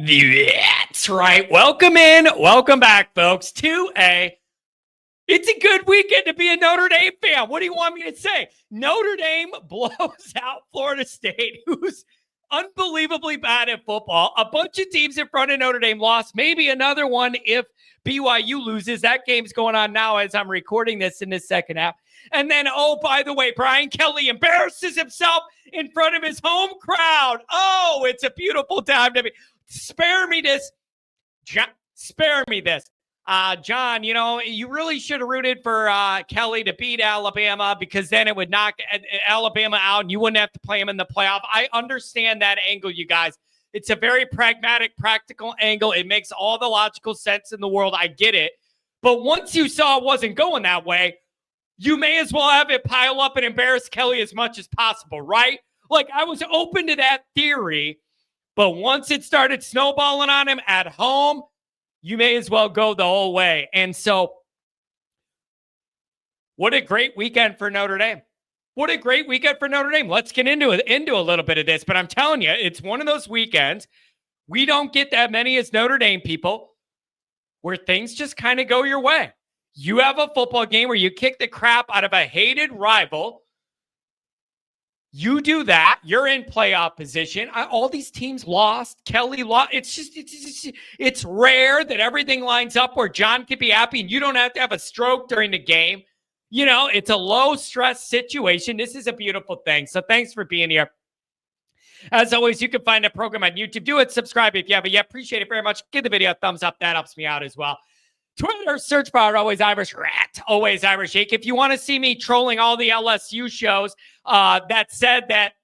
That's right. Welcome in. Welcome back, folks, it's a good weekend to be a Notre Dame fan. What do you want me to say? Notre Dame blows out Florida State, who's unbelievably bad at football. A bunch of teams in front of Notre Dame lost. Maybe another one if BYU loses. That game's going on now as I'm recording this in the second half. And then, oh, by the way, Brian Kelly embarrasses himself in front of his home crowd. Oh, it's a beautiful time to be. Spare me this. Spare me this. John, you really should have rooted for Kelly to beat Alabama because then it would knock Alabama out and you wouldn't have to play him in the playoff. I understand that angle, you guys. It's a very pragmatic, practical angle. It makes all the logical sense in the world. I get it. But once you saw it wasn't going that way, you may as well have it pile up and embarrass Kelly as much as possible, right? Like, I was open to that theory. But once it started snowballing on him at home, you may as well go the whole way. And so, what a great weekend for Notre Dame. What a great weekend for Notre Dame. Let's get into a little bit of this. But I'm telling you, it's one of those weekends. We don't get that many as Notre Dame people where things just kind of go your way. You have a football game where you kick the crap out of a hated rival. You do that, you're in playoff position. All these teams lost. Kelly lost. It's rare that everything lines up where John could be happy and you don't have to have a stroke during the game. It's a low stress situation. This is a beautiful thing. So thanks for being here. As always, you can find the program on YouTube. Do it. Subscribe if you haven't yet. Appreciate it very much. Give the video a thumbs up. That helps me out as well. Twitter, search bar, Always Irish Rat, Always Irish Shake. If you want to see me trolling all the LSU shows that said that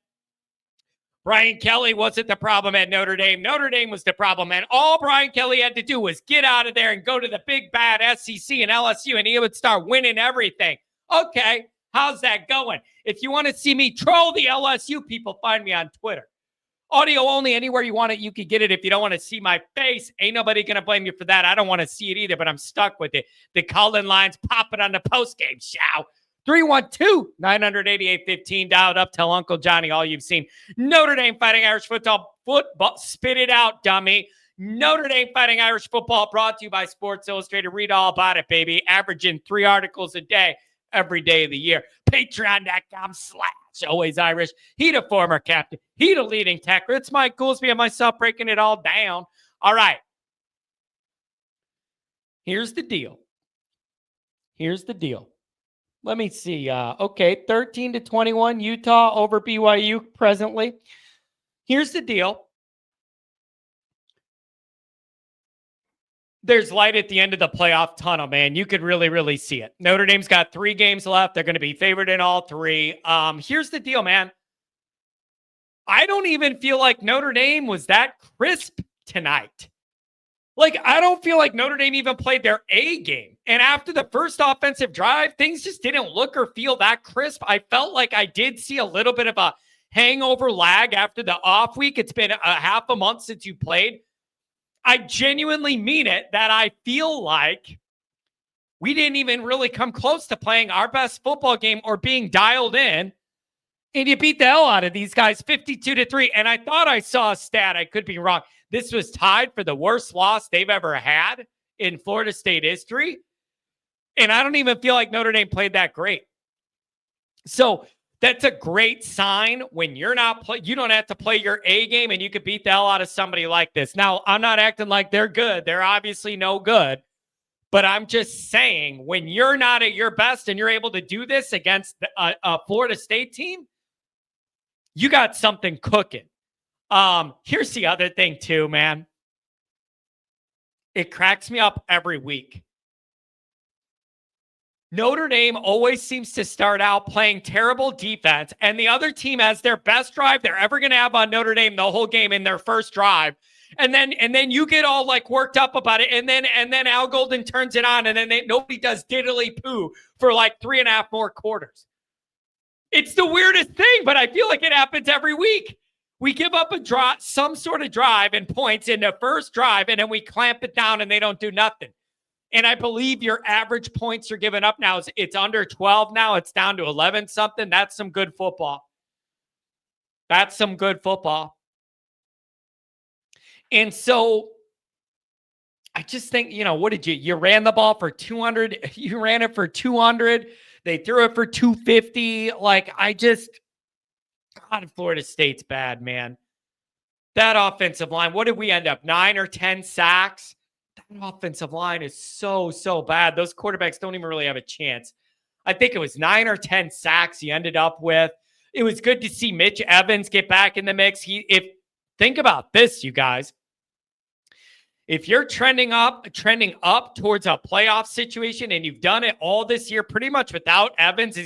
Brian Kelly wasn't the problem at Notre Dame was the problem, and all Brian Kelly had to do was get out of there and go to the big bad SEC and LSU, and he would start winning everything. Okay, how's that going? If you want to see me troll the LSU people, find me on Twitter. Audio only, anywhere you want it, you can get it. If you don't want to see my face, ain't nobody going to blame you for that. I don't want to see it either, but I'm stuck with it. The call-in line's popping on the postgame show. 312-988-15. Dial it up. Tell Uncle Johnny all you've seen. Notre Dame Fighting Irish Football. Spit it out, dummy. Notre Dame Fighting Irish Football brought to you by Sports Illustrated. Read all about it, baby. Averaging 3 articles a day every day of the year. Patreon.com/Always Irish. He the former captain. He the leading tackler. It's Mike Goolsby and myself breaking it all down. All right. Here's the deal. Let me see. 13-21 Utah over BYU presently. Here's the deal. There's light at the end of the playoff tunnel, man. You could really, really see it. Notre Dame's got 3 games left. They're going to be favored in all 3. Here's the deal, man. I don't even feel like Notre Dame was that crisp tonight. Like, I don't feel like Notre Dame even played their A game. And after the first offensive drive, things just didn't look or feel that crisp. I felt like I did see a little bit of a hangover lag after the off week. It's been a half a month since you played. I genuinely mean it that I feel like we didn't even really come close to playing our best football game or being dialed in. And you beat the hell out of these guys 52-3. And I thought I saw a stat. I could be wrong. This was tied for the worst loss they've ever had in Florida State history. And I don't even feel like Notre Dame played that great. So that's a great sign when you're not you don't have to play your A game and you could beat the hell out of somebody like this. Now, I'm not acting like they're good. They're obviously no good. But I'm just saying, when you're not at your best and you're able to do this against a Florida State team, you got something cooking. Here's the other thing too, man. It cracks me up every week. Notre Dame always seems to start out playing terrible defense, and the other team has their best drive they're ever going to have on Notre Dame the whole game in their first drive. And then you get all like worked up about it, and then Al Golden turns it on, and then nobody does diddly poo for like 3.5 more quarters. It's the weirdest thing, but I feel like it happens every week. We give up some sort of drive and points in the first drive, and then we clamp it down, and they don't do nothing. And I believe your average points are given up now. It's under 12 now. It's down to 11 something. That's some good football. And so I just think, what did you ran the ball for 200. You ran it for 200. They threw it for 250. God, Florida State's bad, man. That offensive line, what did we end up? 9 or 10 sacks? That offensive line is so, so bad. Those quarterbacks don't even really have a chance. I think it was 9 or 10 sacks he ended up with. It was good to see Mitch Evans get back in the mix. Think about this, you guys. If you're trending up towards a playoff situation, and you've done it all this year pretty much without Evans,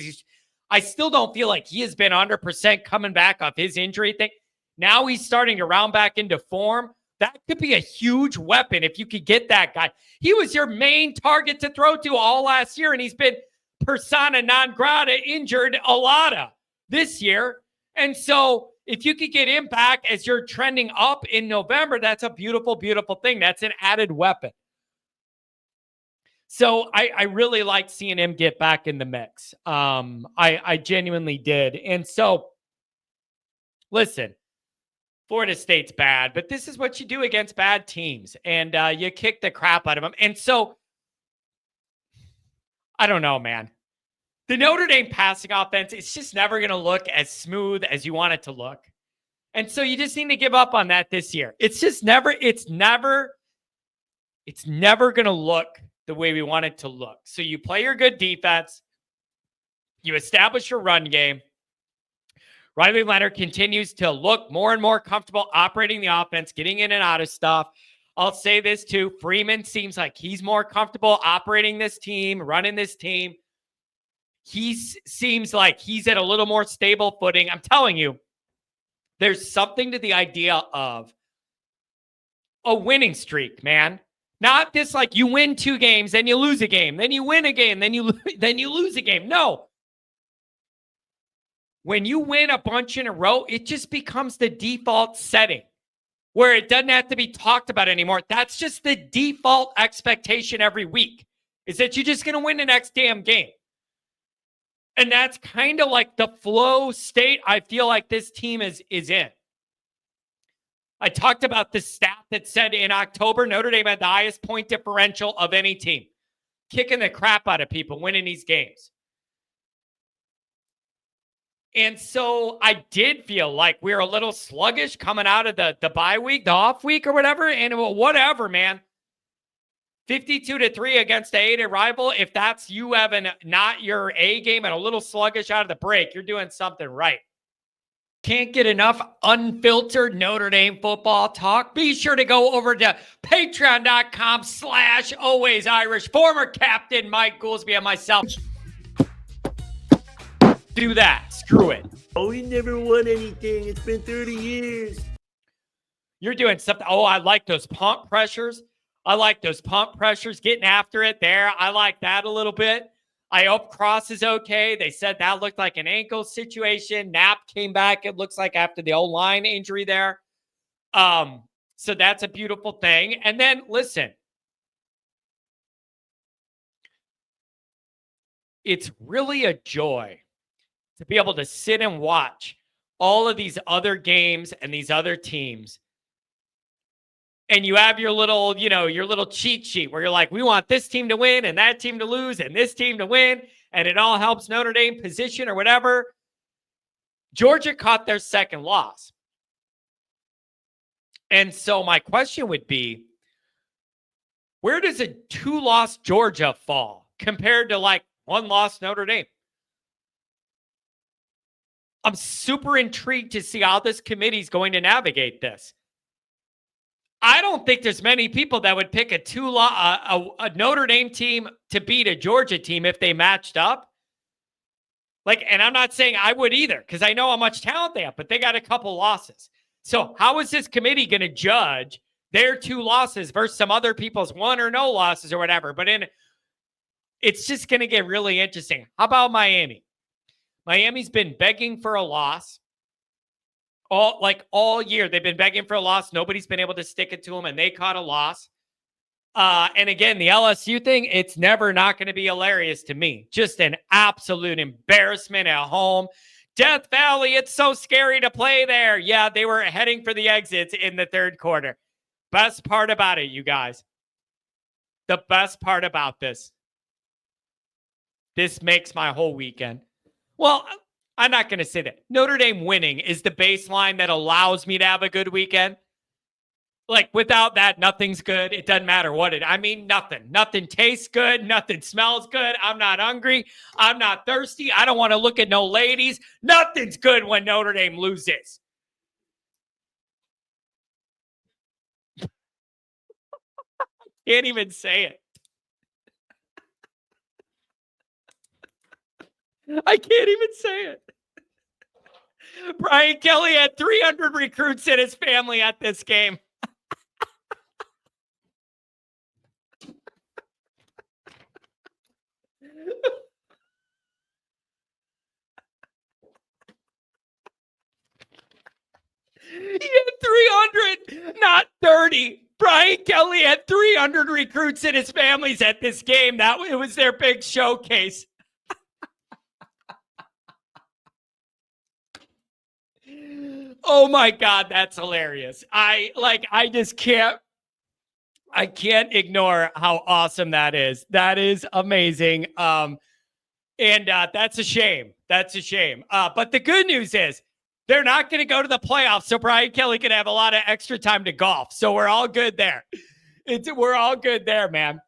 I still don't feel like he has been 100% coming back off his injury thing. Now he's starting to round back into form. That could be a huge weapon if you could get that guy. He was your main target to throw to all last year, and he's been persona non grata injured a lot this year. And so if you could get him back as you're trending up in November, that's a beautiful, beautiful thing. That's an added weapon. So I really liked seeing him get back in the mix. I genuinely did. And so, listen, Florida State's bad, but this is what you do against bad teams. And you kick the crap out of them. And so, I don't know, man. The Notre Dame passing offense, it's just never going to look as smooth as you want it to look. And so you just need to give up on that this year. It's never going to look the way we want it to look. So you play your good defense. You establish your run game. Riley Leonard continues to look more and more comfortable operating the offense, getting in and out of stuff. I'll say this too. Freeman seems like he's more comfortable operating this team, running this team. He seems like he's at a little more stable footing. I'm telling you, there's something to the idea of a winning streak, man. Not this like you win 2 games, then you lose a game, then you win a game, then you lose a game. No. When you win a bunch in a row, it just becomes the default setting where it doesn't have to be talked about anymore. That's just the default expectation every week, is that you're just going to win the next damn game. And that's kind of like the flow state I feel like this team is in. I talked about the stat that said in October, Notre Dame had the highest point differential of any team, kicking the crap out of people, winning these games. And so I did feel like we were a little sluggish coming out of the bye week, the off week or whatever. And whatever, man. 52-3 against a 8A rival. If that's you having not your A game and a little sluggish out of the break, you're doing something right. Can't get enough unfiltered Notre Dame football talk? Be sure to go over to patreon.com/alwaysirish. Former captain Mike Goolsby and myself. Do that. Screw it. Oh, he never won anything. It's been 30 years. You're doing something. Oh, I like those pump pressures. Getting after it there. I like that a little bit. I hope Cross is okay. They said that looked like an ankle situation. Knapp came back, it looks like, after the O-line injury there. So that's a beautiful thing. And then, listen. It's really a joy to be able to sit and watch all of these other games and these other teams. And you have your little, your little cheat sheet where you're like, we want this team to win and that team to lose and this team to win. And it all helps Notre Dame position or whatever. Georgia caught their second loss. And so my question would be, where does a 2-loss Georgia fall compared to like 1-loss Notre Dame? I'm super intrigued to see how this committee is going to navigate this. I don't think there's many people that would pick a Notre Dame team to beat a Georgia team if they matched up. And I'm not saying I would either, because I know how much talent they have, but they got a couple losses. So how is this committee going to judge their 2 losses versus some other people's 1 or no losses or whatever? But it's just going to get really interesting. How about Miami? Miami's been begging for a loss. All year, they've been begging for a loss. Nobody's been able to stick it to them, and they caught a loss. And again, the LSU thing, it's never not going to be hilarious to me. Just an absolute embarrassment at home. Death Valley, it's so scary to play there. Yeah, they were heading for the exits in the third quarter. Best part about it, you guys. The best part about this makes my whole weekend. Well, I'm not going to say that. Notre Dame winning is the baseline that allows me to have a good weekend. Like, without that, nothing's good. It doesn't matter what it, I mean, nothing. Nothing tastes good. Nothing smells good. I'm not hungry. I'm not thirsty. I don't want to look at no ladies. Nothing's good when Notre Dame loses. Can't even say it. I can't even say it. Brian Kelly had 300 recruits in his family at this game. He had 300, not 30. Brian Kelly had 300 recruits in his families at this game. It was their big showcase. Oh my God, that's hilarious. I just can't ignore how awesome that is. That is amazing. And that's a shame. That's a shame. But the good news is they're not going to go to the playoffs, so Brian Kelly can have a lot of extra time to golf. So we're all good there. We're all good there, man.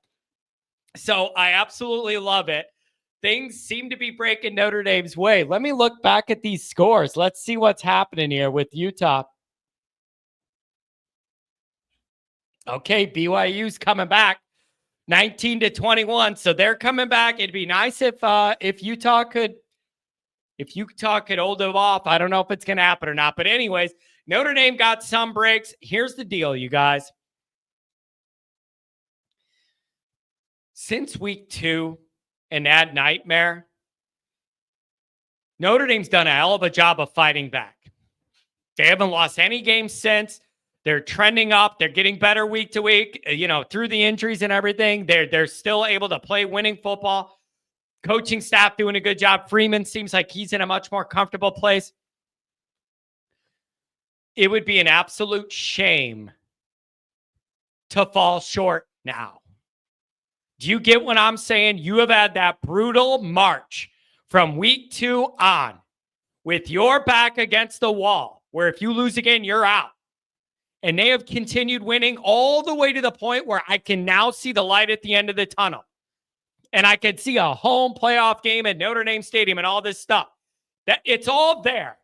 So I absolutely love it. Things seem to be breaking Notre Dame's way. Let me look back at these scores. Let's see what's happening here with Utah. Okay, BYU's coming back 19-21. So they're coming back. It'd be nice if Utah could hold them off. I don't know if it's going to happen or not. But anyways, Notre Dame got some breaks. Here's the deal, you guys. Since week 2 and that nightmare, Notre Dame's done a hell of a job of fighting back. They haven't lost any games since. They're trending up. They're getting better week to week, through the injuries and everything. They're still able to play winning football. Coaching staff doing a good job. Freeman seems like he's in a much more comfortable place. It would be an absolute shame to fall short now. Do you get what I'm saying? You have had that brutal march from week 2 on with your back against the wall, where if you lose again, you're out. And they have continued winning all the way to the point where I can now see the light at the end of the tunnel. And I can see a home playoff game at Notre Dame Stadium and all this stuff. That it's all there.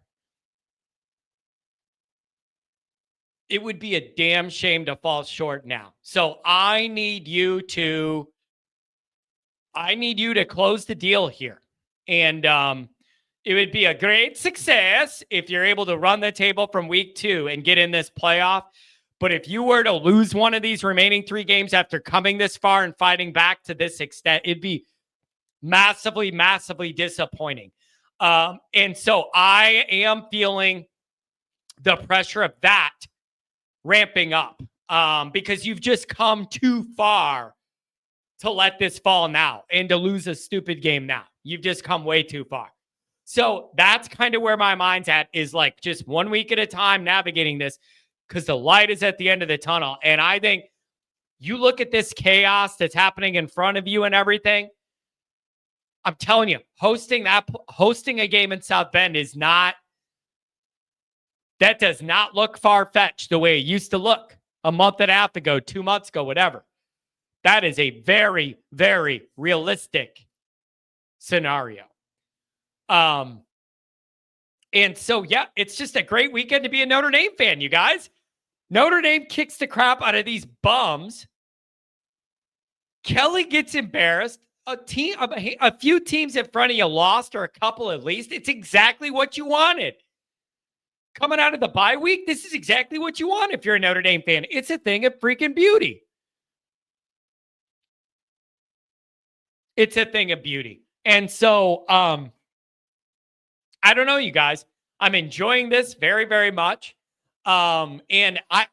It would be a damn shame to fall short now. So I need you to close the deal here. And it would be a great success if you're able to run the table from week 2 and get in this playoff. But if you were to lose one of these remaining 3 games after coming this far and fighting back to this extent, it'd be massively, massively disappointing. And so I am feeling the pressure of that ramping up because you've just come too far to let this fall now and to lose a stupid game now. You've just come way too far. So that's kind of where my mind's at, is like just 1 week at a time navigating this, because the light is at the end of the tunnel. And I think you look at this chaos that's happening in front of you and everything. I'm telling you, hosting a game in South Bend does not look far-fetched the way it used to look a month and a half ago, 2 months ago, whatever. That is a very, very realistic scenario. And so, yeah, it's just a great weekend to be a Notre Dame fan, you guys. Notre Dame kicks the crap out of these bums. Kelly gets embarrassed. A few teams in front of you lost, or a couple at least. It's exactly what you wanted. Coming out of the bye week, this is exactly what you want if you're a Notre Dame fan. It's a thing of freaking beauty. It's a thing of beauty. And so, I don't know, you guys. I'm enjoying this very, very much. And I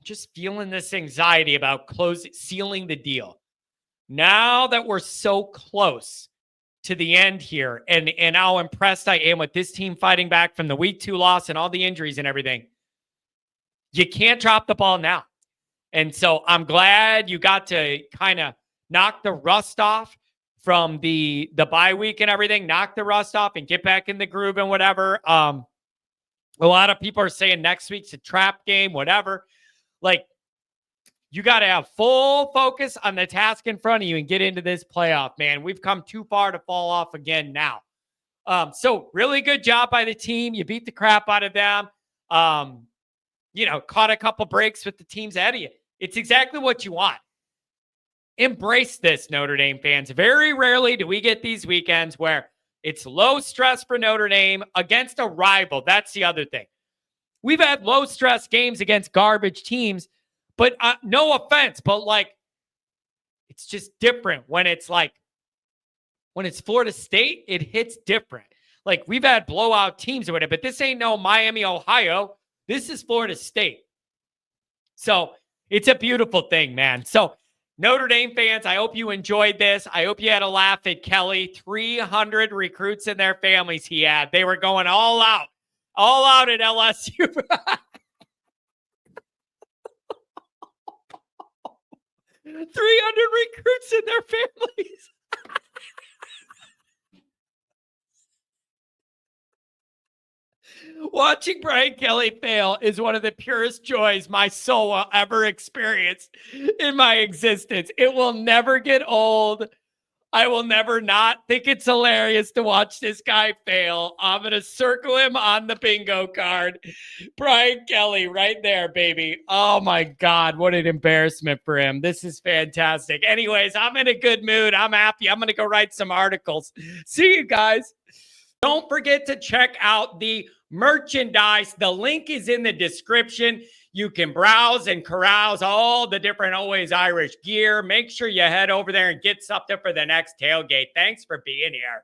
just feeling this anxiety about sealing the deal. Now that we're so close to the end here, and how impressed I am with this team fighting back from the week 2 loss and all the injuries and everything, You can't drop the ball now. And so I'm glad you got to kind of knock the rust off from the bye week and everything, knock the rust off and get back in the groove and whatever. A lot of people are saying next week's a trap game, whatever. Like, you got to have full focus on the task in front of you and get into this playoff, man. We've come too far to fall off again now. So really good job by the team. You beat the crap out of them. Caught a couple breaks with the teams ahead of you. It's exactly what you want. Embrace this, Notre Dame fans. Very rarely do we get these weekends where it's low stress for Notre Dame against a rival. That's the other thing. We've had low stress games against garbage teams, but no offense, but like, it's just different when it's Florida State, it hits different. Like, we've had blowout teams with it, but this ain't no Miami, Ohio. This is Florida State. So it's a beautiful thing, man. So Notre Dame fans, I hope you enjoyed this. I hope you had a laugh at Kelly. 300 recruits and their families he had. They were going all out at LSU. 300 recruits and their families. Watching Brian Kelly fail is one of the purest joys my soul will ever experience in my existence. It will never get old. I will never not think it's hilarious to watch this guy fail. I'm going to circle him on the bingo card. Brian Kelly right there, baby. Oh my God, what an embarrassment for him. This is fantastic. Anyways, I'm in a good mood. I'm happy. I'm going to go write some articles. See you guys. Don't forget to check out the merchandise. The link is in the description. You can browse and carouse all the different Always Irish gear. Make sure you head over there and get something for the next tailgate. Thanks for being here.